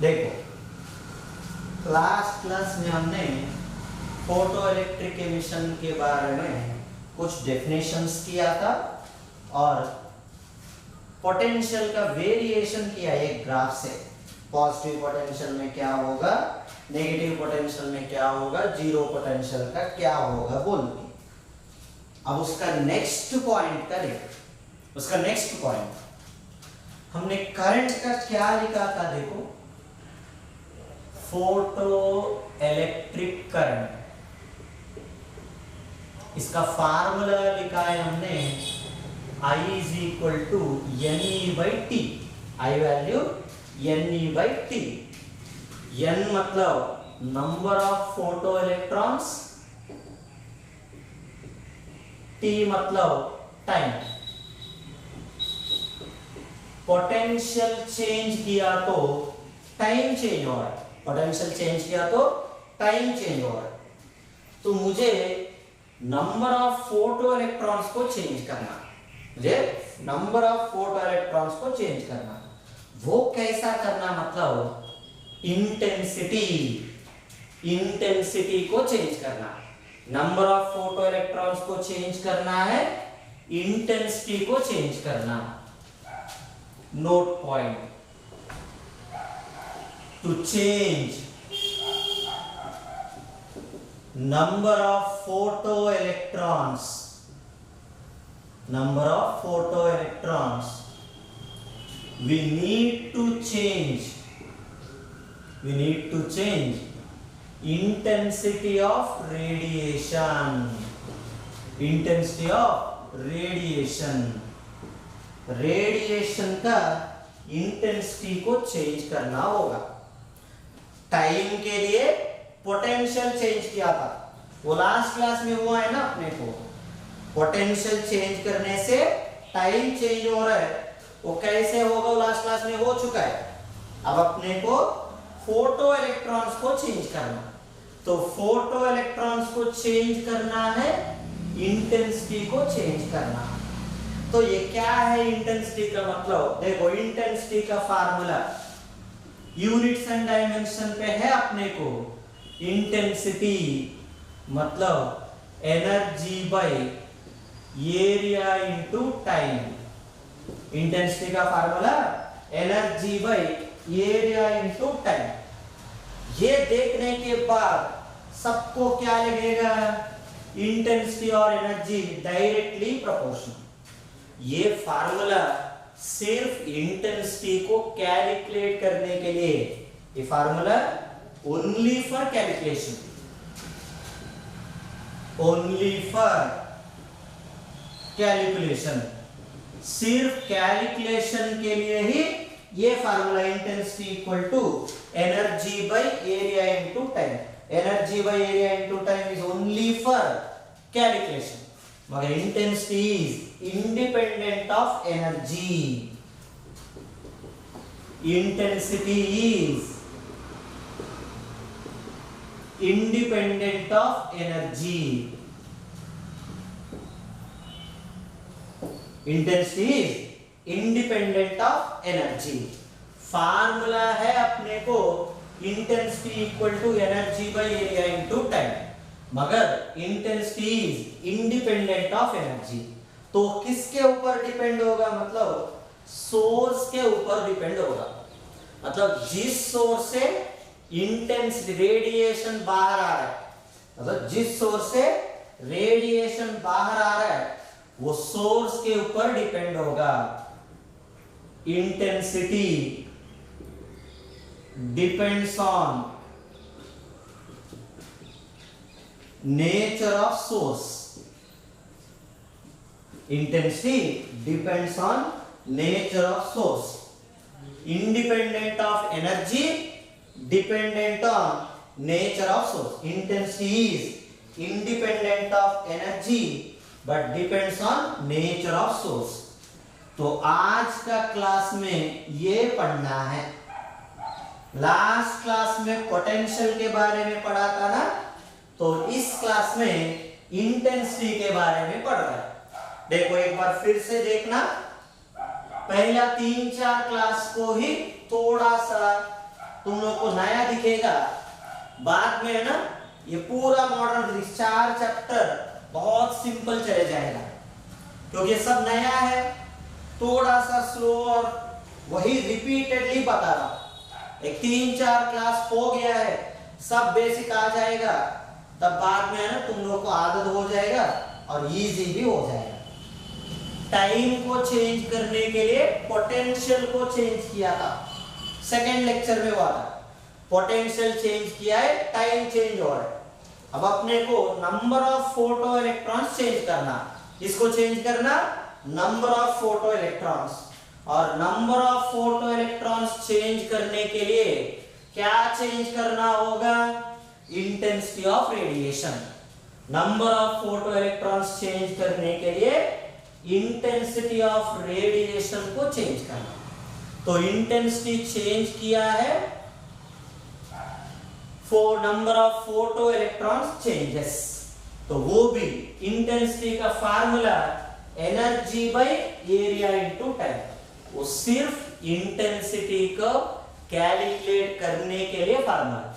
देखो last class में हमने फोटो इलेक्ट्रिक एमिशन के बारे में कुछ डेफिनेशंस किया था और पोटेंशियल का वेरिएशन किया एक ग्राफ से। पॉजिटिव पोटेंशियल में क्या होगा, नेगेटिव पोटेंशियल में क्या होगा, जीरो पोटेंशियल का क्या होगा बोल के। अब उसका नेक्स्ट पॉइंट करें। उसका नेक्स्ट पॉइंट हमने करंट का क्या लिखा था, देखो फोटो इलेक्ट्रिक करंट, इसका फार्मूला लिखा है हमने I is equal to NE by T। I value NE by T। N मतलब number of photo electrons, T मतलब टाइम। पोटेंशियल चेंज किया तो टाइम चेंज हो रहा है, पोटेंशियल चेंज किया तो टाइम चेंज हो रहा है। तो मुझे नंबर ऑफ फोटो इलेक्ट्रॉन्स को चेंज करना, मुझे नंबर ऑफ फोटो इलेक्ट्रॉन्स को चेंज करना। वो कैसा करना, मतलब इंटेंसिटी को चेंज करना। नंबर ऑफ फोटो इलेक्ट्रॉन्स को चेंज करना है, इंटेंसिटी को चेंज करना। Note point, to change number of photoelectrons, we need to change intensity of radiation, radiation का इंटेंसिटी को चेंज करना होगा। टाइम के लिए पोटेंशियल चेंज किया था, वो लास्ट क्लास में हुआ है ना अपने को। पोटेंशियल चेंज करने से टाइम चेंज हो रहा है, वो कैसे होगा वो लास्ट क्लास में हो चुका है। अब अपने को फोटो इलेक्ट्रॉन्स को चेंज करना, तो फोटो इलेक्ट्रॉन्स को चेंज करना है, इंटेंसिटी को चेंज करना। तो ये क्या है इंटेंसिटी का मतलब, देखो इंटेंसिटी का फार्मूला यूनिट्स एंड डायमेंशन पे है अपने को। इंटेंसिटी मतलब energy by area into time. Intensity का formula energy by area into time. ये देखने के बाद सबको क्या लगेगा, इंटेंसिटी और एनर्जी डायरेक्टली प्रोपोर्शनल। ये फार्मूला सिर्फ इंटेंसिटी को कैलकुलेट करने के लिए, ये फार्मूला ओनली फॉर कैलकुलेशन, सिर्फ कैलकुलेशन के लिए ही ये formula intensity equal to energy by area into time. Energy by area into time is only for calculation, मगर intensity is independent of energy. Intensity is independent of energy। Intensity is independent of energy। Formula है अपने को intensity equal to energy by area into time, मगर intensity is independent of energy. तो किसके ऊपर depend होगा, मतलब सोर्स के ऊपर डिपेंड होगा। मतलब जिस सोर्स से इंटेंस रेडिएशन बाहर आ रहा है, मतलब जिस सोर्स से रेडिएशन बाहर आ रहा है वो सोर्स के ऊपर डिपेंड होगा। Intensity depends on nature of source. Intensity depends on nature of source. Independent of energy, dependent on nature of source। Intensity is independent of energy but depends on nature of source। तो आज का class में ये पढ़ना है। Last class में potential के बारे में पढ़ा था ना, तो इस क्लास में इंटेंसिटी के बारे में पढ़ रहा है। देखो एक बार फिर से देखना, पहला 3-4 क्लास को ही थोड़ा सा तुम लोग को नया दिखेगा, बाद में है ना ये पूरा मॉडर्न फिजिक्स 4 चैप्टर बहुत सिंपल चले जाएगा, क्योंकि ये सब नया है, थोड़ा सा स्लो और वही रिपीटेडली बता रहा। एक 3-4 क्लास हो गया है, सब बेसिक आ जाएगा, तब बाद में है ना तुम लोग को आदत हो जाएगा और इजी भी हो जाएगा। टाइम को चेंज करने के लिए पोटेंशियल को चेंज किया था, सेकेंड लेक्चर में हुआ था। पोटेंशियल चेंज किया है, टाइम चेंज हो रहा है। अब अपने को number of photo electrons change करना, इसको चेंज करना नंबर ऑफ फोटो इलेक्ट्रॉन्स, और number of photo electrons change करने के लिए क्या चेंज करना होगा? Intensity of radiation. Number of photo electrons change करने के लिए इंटेंसिटी ऑफ रेडिएशन को चेंज करना। तो इंटेंसिटी चेंज किया है, for number of photo electrons changes, तो वो भी इंटेंसिटी का formula energy by area into time, वो सिर्फ इंटेंसिटी को कैलकुलेट करने के लिए formula,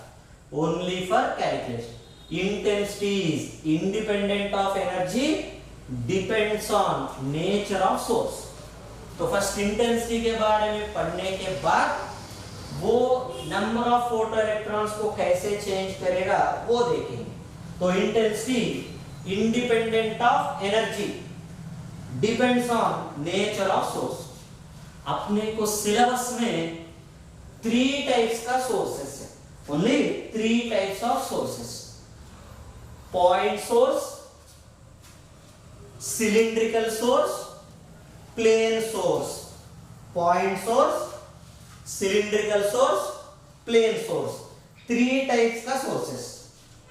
only for calculation. Intensity is independent of energy, depends on nature of source. तो फर्स्ट इंटेंसिटी के बारे में पढ़ने के बाद वो नंबर ऑफ फोटो इलेक्ट्रॉन्स को कैसे चेंज करेगा वो देखेंगे। तो intensity independent of energy, depends on nature of source. अपने को सिलेबस में 3 टाइप्स का सोर्सेस है, only 3 types of sources. Point source, cylindrical source, plane source। point source, cylindrical source, plane source, 3 types का sources।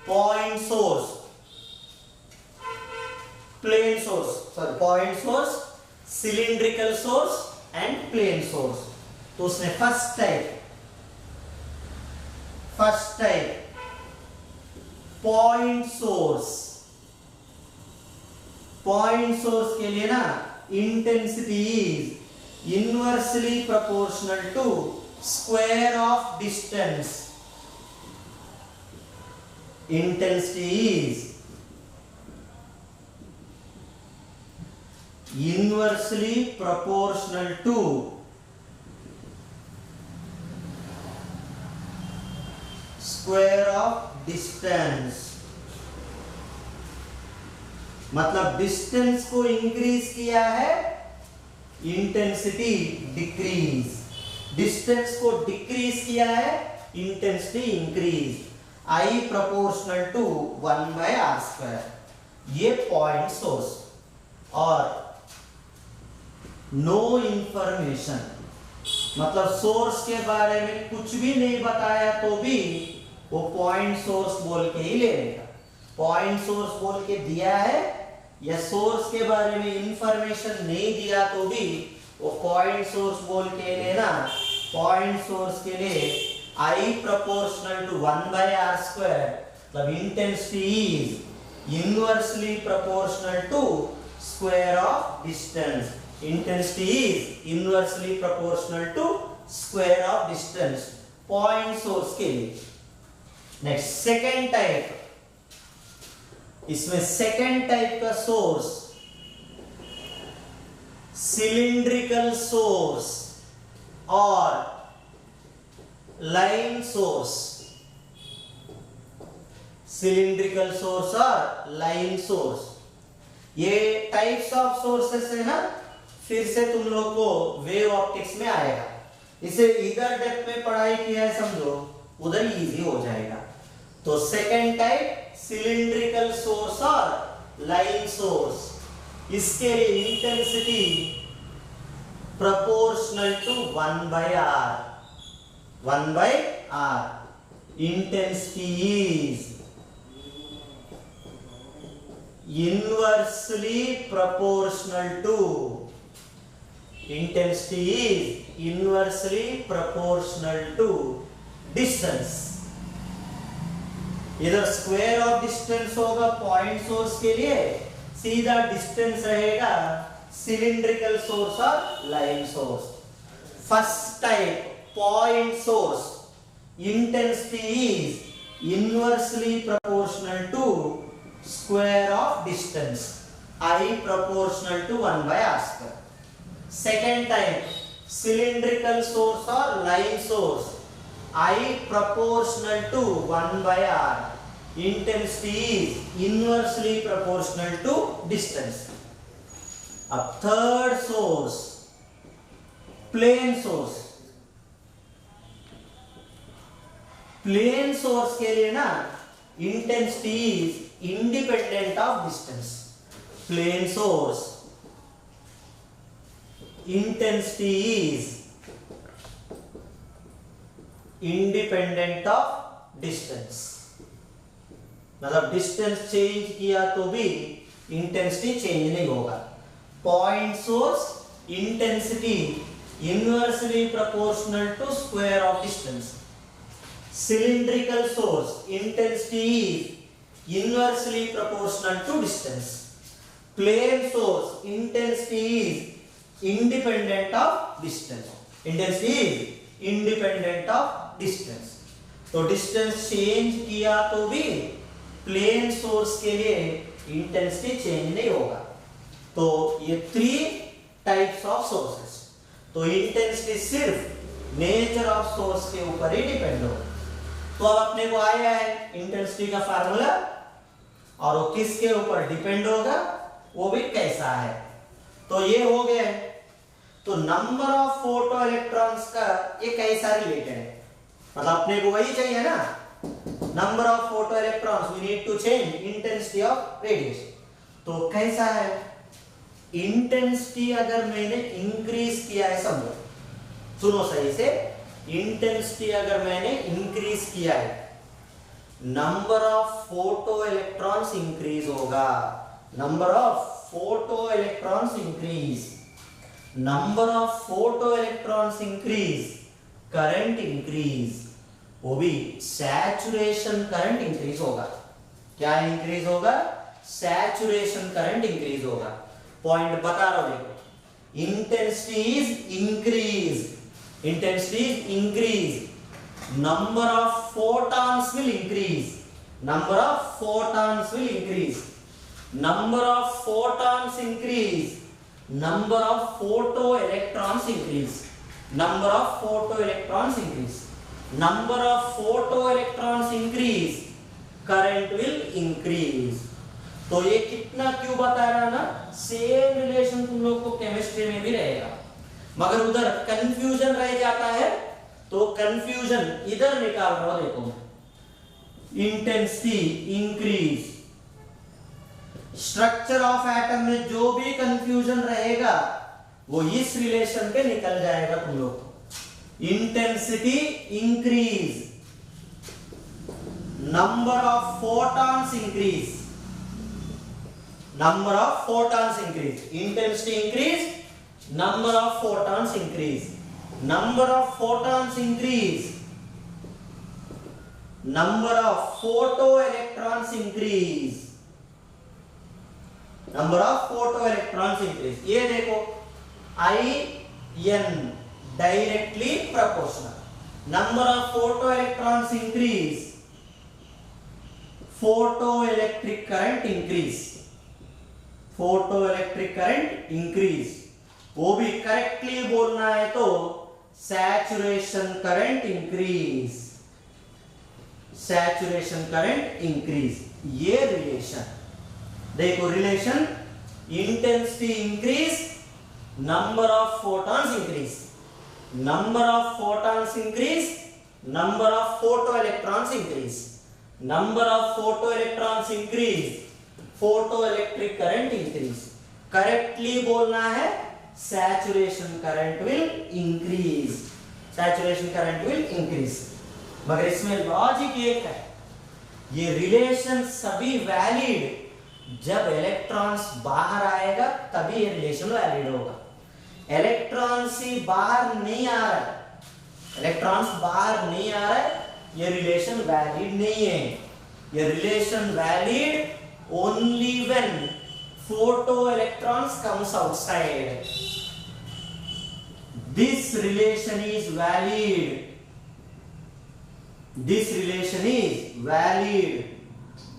point source, plane source, sorry, point source, cylindrical source and plane source। तो उसने first type point source. Point source के लिए ना intensity is inversely proportional to square of distance. Intensity is inversely proportional to square of distance. मतलब distance को increase किया है, intensity decrease. Distance को डिक्रीज किया है, intensity increase. I proportional to 1/r²। ये पॉइंट सोर्स। और नो इंफॉर्मेशन, मतलब सोर्स के बारे में कुछ भी नहीं बताया तो भी वो पॉइंट सोर्स बोल के ही ले लेगा। पॉइंट सोर्स बोल के दिया है या सोर्स के बारे में इंफॉर्मेशन नहीं दिया तो भी वो पॉइंट सोर्स बोल के लेना। पॉइंट सोर्स के लिए I proportional to 1/r², मतलब intensity is inversely proportional to square of distance. Intensity is inversely proportional to square of distance point source के लिए। नेक्स्ट सेकेंड टाइप, इसमें सेकेंड टाइप का सोर्स सिलिंड्रिकल सोर्स और line source. Cylindrical source और line source, ये types of sources है ना, फिर से तुम लोग को वेव ऑप्टिक्स में आएगा। इसे इधर डेप्थ में पढ़ाई किया है समझो, उधर इजी हो जाएगा। तो सेकेंड टाइप सिलिंड्रिकल सोर्स और लाइन सोर्स, इसके लिए intensity proportional to 1/r। 1/r। Intensity is inversely proportional to, intensity is inversely proportional to distance। इधर स्क्वायर ऑफ डिस्टेंस होगा पॉइंट सोर्स के लिए, सीधा डिस्टेंस रहेगा सिलिंड्रिकल सोर्स और line source. First type point source, intensity is inversely proportional to square of distance, I proportional to 1 by r square. Second time, cylindrical source or line source, I proportional to 1 by r, intensity is inversely proportional to distance. अब third source, plane source. Plane source के लिए ना intensity is independent of distance. Plane source intensity is independent of distance. मतलब distance change किया तो भी intensity change नहीं होगा. Point source intensity inversely proportional to square of distance. Cylindrical source intensity is inversely proportional to distance. Plane source intensity is independent of distance. Intensity is independent of distance. तो distance change किया तो भी plane source के लिए intensity change नहीं होगा. तो ये 3 types of sources. तो intensity सिर्फ nature of source के ऊपर ही डिपेंड होगा. तो अब अपने को आया है इंटेंसिटी का फार्मूला, और वो किसके ऊपर डिपेंड होगा वो भी कैसा है. तो ये हो गया. तो नंबर ऑफ फोटो इलेक्ट्रॉन्स का ये कैसा रिलेटेड है, मतलब अपने को वही चाहिए ना, number of photo electrons, we need to change intensity of radiation. तो कैसा है, इंटेंसिटी अगर मैंने इंक्रीज किया है, समझो, सुनो सही से, इंटेंसिटी अगर मैंने इंक्रीज किया है, number of photo electrons increase होगा. Number of photo electrons increase, number of photo electrons increase, current increase, वो भी सैचुरेशन करंट इंक्रीज होगा. क्या इंक्रीज होगा, सैचुरेशन करंट इंक्रीज होगा. पॉइंट बता रहा हूं, देखो, intensity is increase, intensity is increase, number of photons will increase, number of photons will increase, number of photons increase, number of photo electrons increase, number of photo electrons increase, number of photo electrons increase, current will increase. तो ये कितना क्यों बता रहा ना, same relation तुम लोग को केमिस्ट्री में भी रहेगा, मगर उधर कंफ्यूजन रह जाता है. तो कंफ्यूजन इधर निकाल रहा हूं, देखो, intensity increase, structure of atom में जो भी कंफ्यूजन रहेगा वो इस रिलेशन पे निकल जाएगा तुम लोग. Intensity increase, number of photons increase, number of photons increase, intensity increase, number of photons increase, number of photons increase, number of photo electrons increase, number of photo electrons increase. ये देखो, I n directly proportional, number of photo electrons increase, photoelectric current increase, photoelectric current increase. वो भी correctly बोलना है तो saturation current increase, saturation current increase. ये relation देखो, relation intensity increase, number of photons increase, number of photons increase, number of photo electrons increase, number of photo electrons increase, photo electric current increase. Correctly बोलना है, saturation current will increase, saturation current will increase. मगर इसमें logic एक है, ये relation सभी valid जब electrons बाहर आएगा तभी ये रिलेशन वैलिड होगा. इलेक्ट्रॉन्स ही बाहर नहीं आ रहा है, इलेक्ट्रॉन्स बाहर नहीं आ रहा है, ये रिलेशन वैलिड नहीं है. ये relation valid only when photoelectrons comes outside. This relation is valid This relation is valid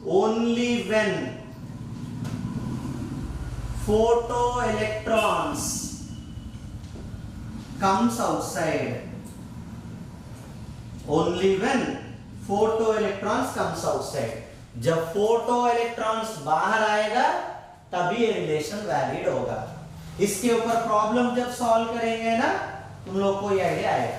only when photoelectrons comes outside. Only when photoelectrons comes outside. जब photoelectrons बाहर आएगा तभी ये रिलेशन वैलिड होगा। इसके ऊपर प्रॉब्लम जब सॉल्व करेंगे ना, तुम लोग को ये आइडिया आएगा।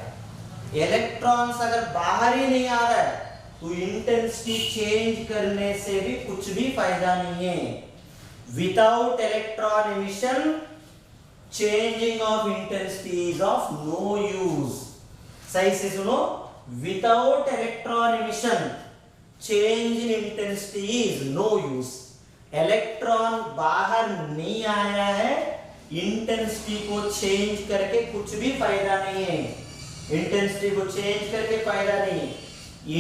इलेक्ट्रॉन्स अगर बाहर ही नहीं आ रहा है तो इंटेंसिटी चेंज करने से भी कुछ भी फायदा नहीं है। Without electron emission changing of intensity is of no use. सही से सुनो, without electron emission change in intensity is no use. Electron बाहर नहीं आया है, इंटेंसिटी को चेंज करके कुछ भी फायदा नहीं है। इंटेंसिटी को चेंज करके फायदा नहीं।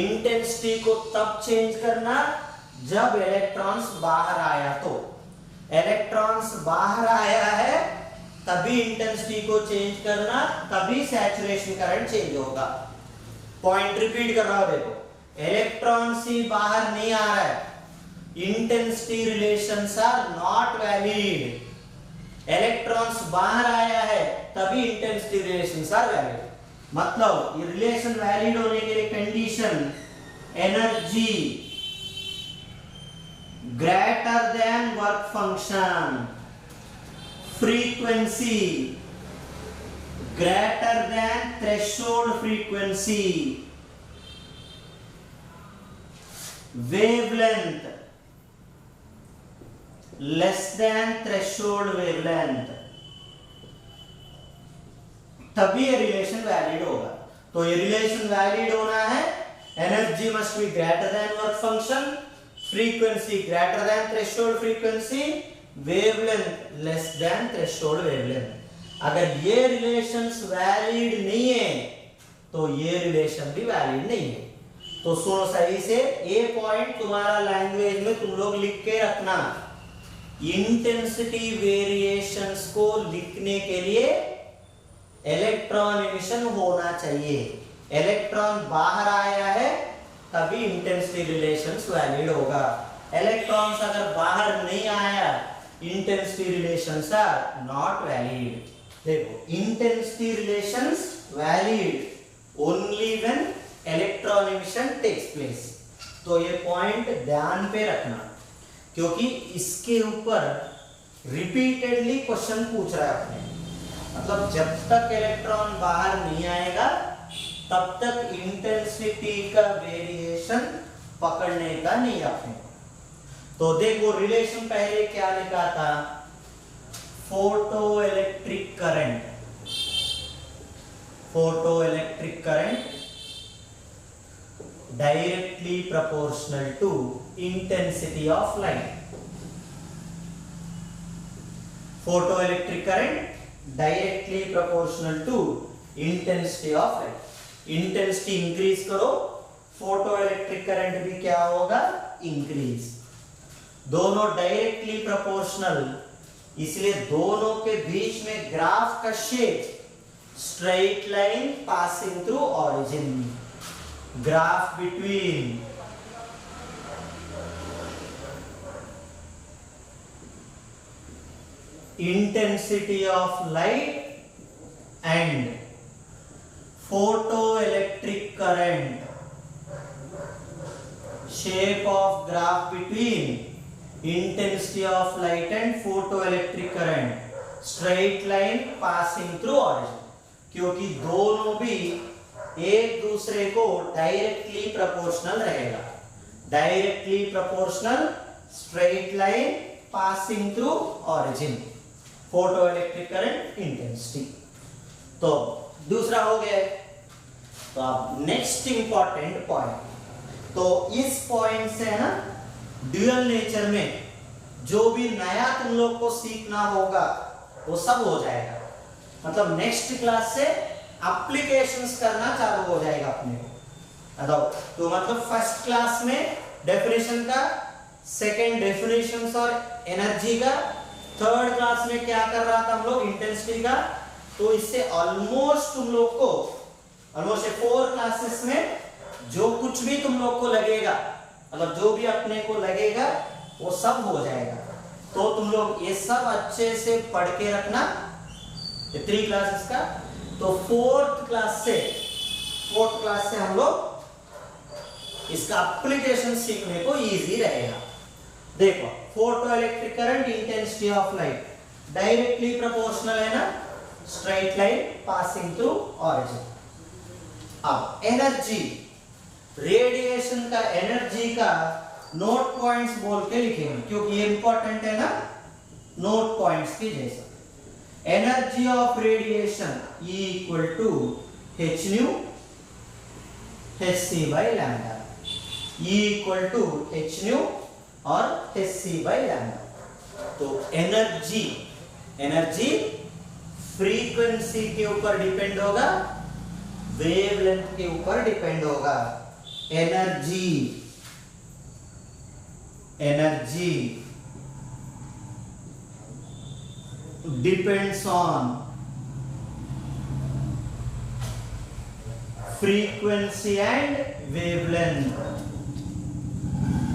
इंटेंसिटी को तब चेंज करना जब इलेक्ट्रॉन्स बाहर आया। तो इलेक्ट्रॉन्स बाहर आया है तभी इंटेंसिटी को चेंज करना, तभी सैचुरेशन करंट चेंज होगा। पॉइंट रिपीट कर रहा हूं, देखो, इलेक्ट्रॉन्स ही बाहर नहीं आ रहा है, intensity relations are not valid. Electrons बाहर आया है तभी इंटेंसिटी रिलेशंस आर वैलिड। मतलब ये रिलेशन वैलिड होने के लिए condition energy greater than work function, frequency greater than threshold frequency, wavelength less than threshold wavelength, तभी ये रिलेशन वैलिड होगा। तो ये रिलेशन वैलिड होना है, energy must be greater than work function, frequency greater than threshold frequency, wavelength less than threshold wavelength. अगर ये relations valid नहीं है तो ये रिलेशन भी वैलिड नहीं है। तो सुनो सही से, ये पॉइंट तुम्हारा लैंग्वेज में तुम लोग लिख के रखना। इंटेंसिटी वेरिएशंस को लिखने के लिए इलेक्ट्रॉन एमिशन होना चाहिए। इलेक्ट्रॉन बाहर आया है तभी इंटेंसिटी रिलेशंस वैलिड होगा। इलेक्ट्रॉन्स अगर बाहर नहीं आया, intensity relations are not valid. देखो, intensity relations valid only when electron emission takes place. तो ये पॉइंट ध्यान पे रखना, क्योंकि इसके ऊपर रिपीटेडली क्वेश्चन पूछ रहा है अपने। मतलब जब तक इलेक्ट्रॉन बाहर नहीं आएगा तब तक इंटेंसिटी का वेरिएशन पकड़ने का नहीं अपने। तो देखो, रिलेशन पहले क्या लिखा था, photoelectric current, photoelectric current directly proportional to intensity of light. Photoelectric current directly proportional to intensity of light. Intensity increase करो, फोटो इलेक्ट्रिक करंट भी क्या होगा, इंक्रीज। दोनों डायरेक्टली प्रोपोर्शनल, इसलिए दोनों के बीच में ग्राफ का shape straight line passing through origin. Graph between intensity of light and photoelectric current, shape of graph between intensity of light and photoelectric current, straight line passing through origin। क्योंकि दोनों भी एक दूसरे को डायरेक्टली प्रोपोर्शनल रहेगा। Directly proportional straight line passing through origin, photo electric current intensity. तो दूसरा हो गया। तो अब नेक्स्ट इंपॉर्टेंट पॉइंट, तो इस पॉइंट से है ना ड्यूअल नेचर में जो भी नया तुम लोग को सीखना होगा वो सब हो जाएगा। मतलब नेक्स्ट क्लास से एप्लीकेशंस करना चालू हो जाएगा अपने को। तो मतलब फर्स्ट क्लास में डेफिनेशन का, सेकेंड डेफिनेशंस और एनर्जी का, थर्ड क्लास में क्या कर रहा था हम लोग, इंटेंसिटी का। तो इससे ऑलमोस्ट तुम लोग को ऑलमोस्ट 4 क्लासेस में जो कुछ कुछ भी तुम लोग को लगेगा, मतलब जो भी अपने को लगेगा वो सब हो जाएगा। तो तुम लोग ये सब अच्छे से पढ़ के रखना, ये 3 क्लासेस का। तो फोर्थ क्लास से हम लोग इसका एप्लीकेशन सीखने को इजी रहेगा। देखो, photo electric current intensity of light directly proportional है ना, straight line passing through origin. अब एनर्जी, रेडिएशन का एनर्जी का नोट पॉइंट्स बोल के लिखेंगे, क्योंकि ये इंपॉर्टेंट है ना, नोट पॉइंट्स की जैसा। Energy of radiation equal to h nu hc by lambda, equal to h nu और hc by lambda। तो एनर्जी फ्रीक्वेंसी के ऊपर डिपेंड होगा, वेवलेंथ के ऊपर डिपेंड होगा। Energy depends on frequency and wavelength.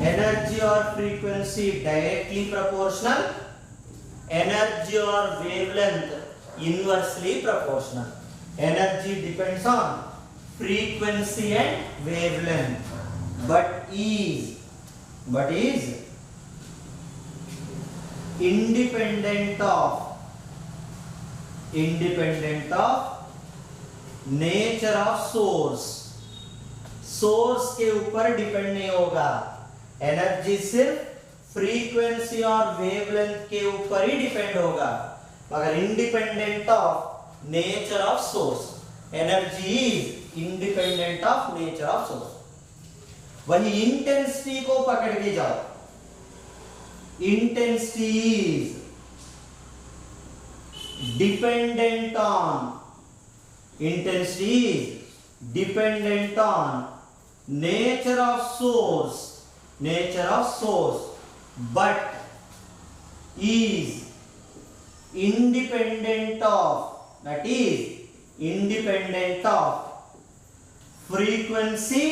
Energy और फ्रीक्वेंसी डायरेक्टली प्रोपोर्शनल, एनर्जी और wavelength inversely proportional. Energy depends on frequency and wavelength, but is independent of nature of source के ऊपर डिपेंड नहीं होगा। एनर्जी सिर्फ फ्रीक्वेंसी और wavelength के ऊपर ही डिपेंड होगा, मगर independent of nature of source. Energy is independent of nature of source. वही इंटेंसिटी को पकड़ के जाओ, intensity is dependent on nature of source, but is independent of frequency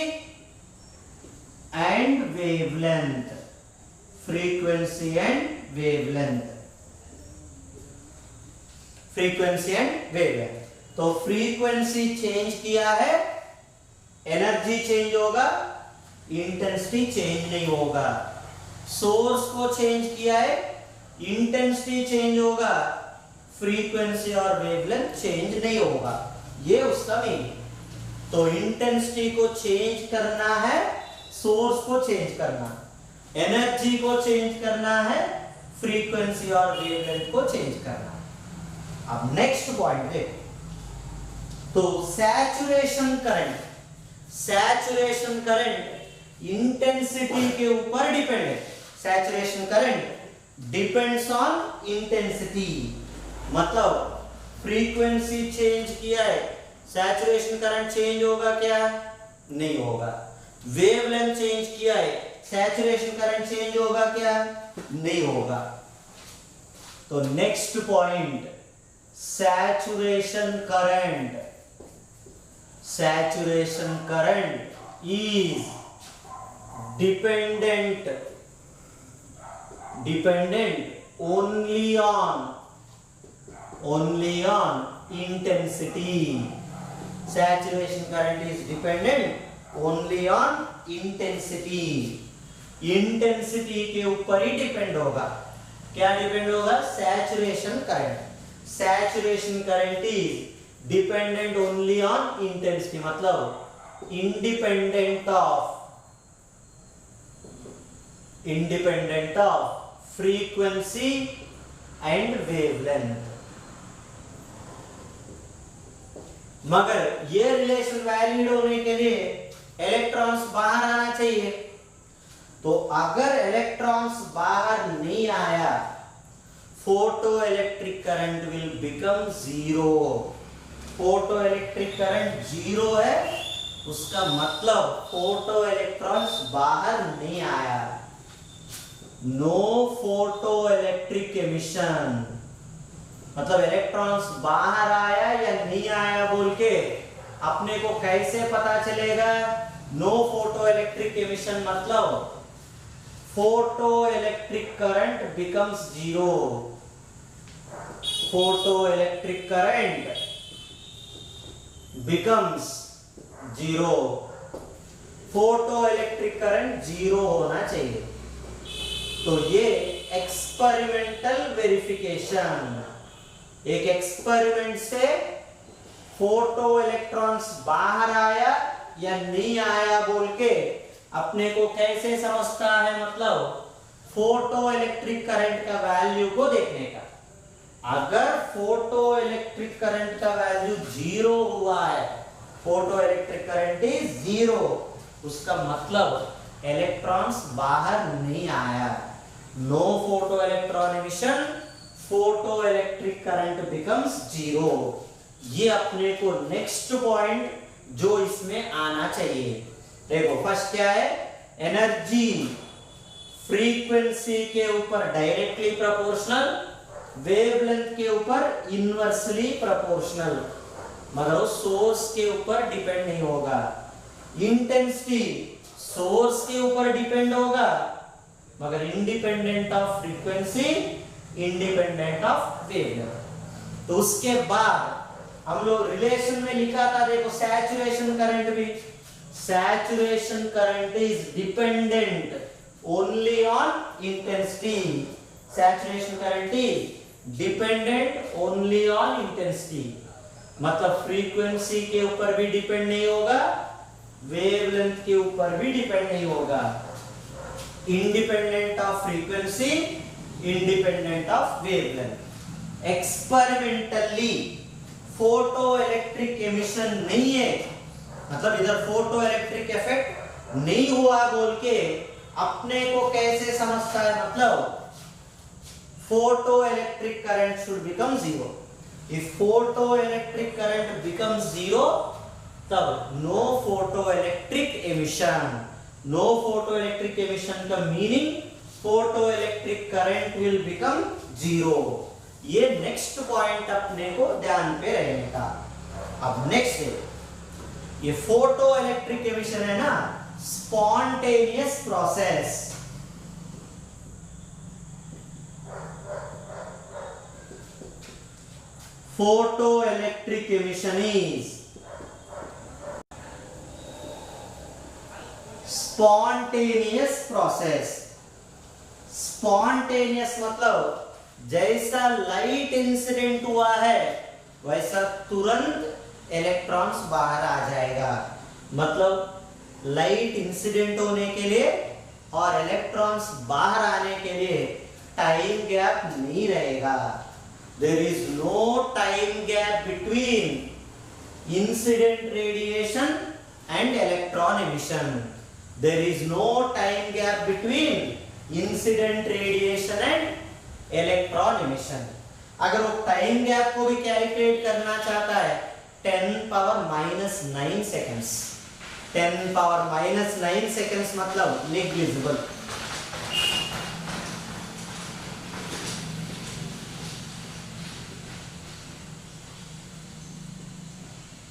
and wavelength. Frequency and wavelength. तो frequency change किया है, energy change होगा, intensity change नहीं होगा। सोर्स को चेंज किया है, इंटेंसिटी चेंज होगा, फ्रीक्वेंसी और वेवलेंथ चेंज नहीं होगा। ये उसका मीनिंग। तो इंटेंसिटी को चेंज करना है, सोर्स को चेंज करना, एनर्जी को चेंज करना है, फ्रीक्वेंसी और वेवलेंथ को चेंज करना। अब नेक्स्ट पॉइंट देखो, तो सैचुरेशन करंट इंटेंसिटी के ऊपर डिपेंड है। Saturation current depends on intensity, मतलब फ्रीक्वेंसी चेंज किया है, सैचुरेशन करंट चेंज होगा क्या? नहीं होगा। वेवलेंथ चेंज किया है, सैचुरेशन करंट चेंज होगा क्या? नहीं होगा। तो next point, saturation current is dependent only on intensity. Saturation current is dependent only on intensity. Intensity के ऊपर ही डिपेंड होगा। क्या डिपेंड होगा? Saturation current. Saturation current is dependent only on intensity, मतलब independent of frequency and wavelength. मगर ये relation valid होने के लिए इलेक्ट्रॉन्स बाहर आना चाहिए। तो अगर इलेक्ट्रॉन्स बाहर नहीं आया, photo electric current will become zero. Photo electric current zero है, उसका मतलब फोटो इलेक्ट्रॉन्स बाहर नहीं आया। नो फोटो इलेक्ट्रिक एमिशन, मतलब इलेक्ट्रॉन्स बाहर आया या नहीं आया बोल के अपने को कैसे पता चलेगा? नो फोटो इलेक्ट्रिक एमिशन मतलब photoelectric current becomes zero. Photo electric current becomes zero. Photo electric current zero होना चाहिए। तो ये एक्सपेरिमेंटल वेरिफिकेशन, एक एक्सपेरिमेंट से फोटो इलेक्ट्रॉन्स बाहर आया या नहीं आया बोल के अपने को कैसे समझता है, मतलब फोटो इलेक्ट्रिक करंट का वैल्यू को देखने का। अगर फोटो इलेक्ट्रिक करंट का वैल्यू जीरो हुआ है, photoelectric current is zero, उसका मतलब इलेक्ट्रॉन्स बाहर नहीं आया। No photoelectron emission, photoelectric current becomes zero. ये अपने को नेक्स्ट पॉइंट जो इसमें आना चाहिए। देखो फर्स्ट क्या है, एनर्जी फ्रीक्वेंसी के ऊपर डायरेक्टली प्रोपोर्शनल, वेवलेंथ के ऊपर इनवर्सली प्रोपोर्शनल, मगर वो सोर्स के ऊपर डिपेंड नहीं होगा। इंटेंसिटी सोर्स के ऊपर डिपेंड होगा, मगर independent of frequency, independent of wavelength. तो उसके बाद हम लोग रिलेशन में लिखा था, देखो सैचुरेशन करंट भी, saturation current is dependent only on intensity. Saturation current is dependent only on intensity, मतलब फ्रीक्वेंसी के ऊपर भी डिपेंड नहीं होगा, वेवलेंथ के ऊपर भी डिपेंड नहीं होगा। Independent of frequency, independent of wavelength. Experimentally photo electric emission नहीं है, मतलब इधर फोटो इलेक्ट्रिक इफेक्ट नहीं हुआ बोल के अपने को कैसे समझता है, मतलब photoelectric current should become zero. If photoelectric current becomes zero, तब no photoelectric emission. No photoelectric emission का meaning photoelectric current will become zero. ये नेक्स्ट पॉइंट अपने को ध्यान पे रहने का। अब नेक्स्ट है, ये फोटो इलेक्ट्रिक एमिशन है ना, spontaneous process. Photo electric emission is spontaneous process. Spontaneous मतलब जैसा लाइट इंसिडेंट हुआ है वैसा तुरंत इलेक्ट्रॉन्स बाहर आ जाएगा। मतलब लाइट इंसिडेंट होने के लिए और इलेक्ट्रॉन्स बाहर आने के लिए टाइम गैप नहीं रहेगा। There is no time gap between incident radiation and electron emission. There is no time gap between incident radiation and electron emission. अगर वो टाइम गैप को भी कैलकुलेट करना चाहता है, 10⁻⁹ सेकेंड्स। 10⁻⁹ सेकेंड्स मतलब नेग्लिजिबल।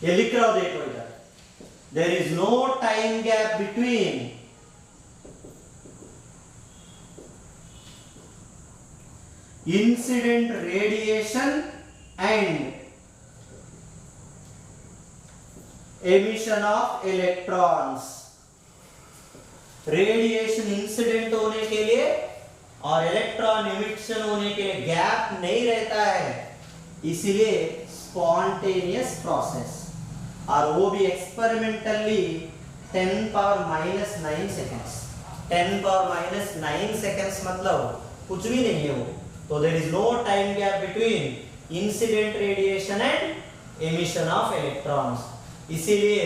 ये लिख रहा हूं, देखो इधर, there is no time gap between incident radiation and emission of electrons। Radiation incident होने के लिए और इलेक्ट्रॉन एमिशन होने के लिए गैप नहीं रहता है, इसीलिए स्पॉन्टेनियस प्रोसेस। और वो भी एक्सपेरिमेंटली 10⁻⁹ सेकेंड्स। 10⁻⁹ सेकेंड्स मतलब कुछ भी नहीं है वो। तो there is no time gap between incident radiation and emission of electrons। इसीलिए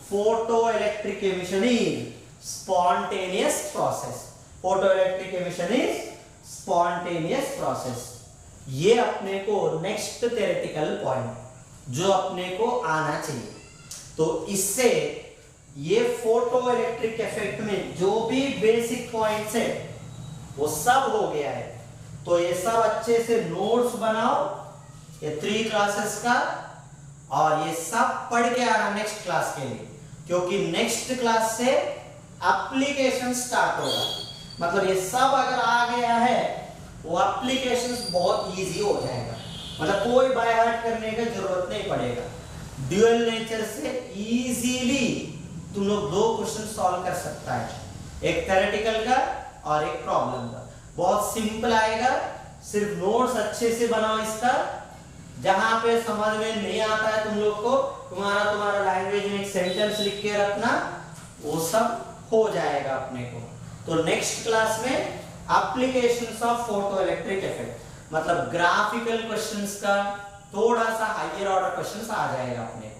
photoelectric emission is spontaneous process। photoelectric emission is spontaneous process। ये अपने को नेक्स्ट theoretical point जो अपने को आना चाहिए। तो इससे ये फोटोइलेक्ट्रिक इफेक्ट में जो भी बेसिक पॉइंट्स है वो सब हो गया है। तो ये सब अच्छे से नोट्स बनाओ, ये 3 क्लासेस का, और ये सब पढ़ के आना नेक्स्ट क्लास के लिए, क्योंकि नेक्स्ट क्लास से एप्लीकेशन स्टार्ट होगा। मतलब ये सब अगर आ गया है वो एप्लीकेशंस बहुत इजी हो जाएगा, मतलब कोई बाय हार्ट करने की जरूरत नहीं पड़ेगा। ड्यूअल नेचर से इजीली तुम लोग दो क्वेश्चन सॉल्व कर सकता है, एक थ्योरेटिकल का और एक प्रॉब्लम का। बहुत सिंपल आएगा, सिर्फ नोट्स अच्छे से बनाओ इसका। जहां पे समझ में नहीं आता है तुम लोग को, तुम्हारा लैंग्वेज में एक सेंटेंस लिख के रखना, वो सब हो जाएगा अपने को। तो नेक्स्ट क्लास में applications of photo electric effect, मतलब ग्राफिकल क्वेश्चंस का थोड़ा सा हायर ऑर्डर क्वेश्चंस आ जाएगा अपने।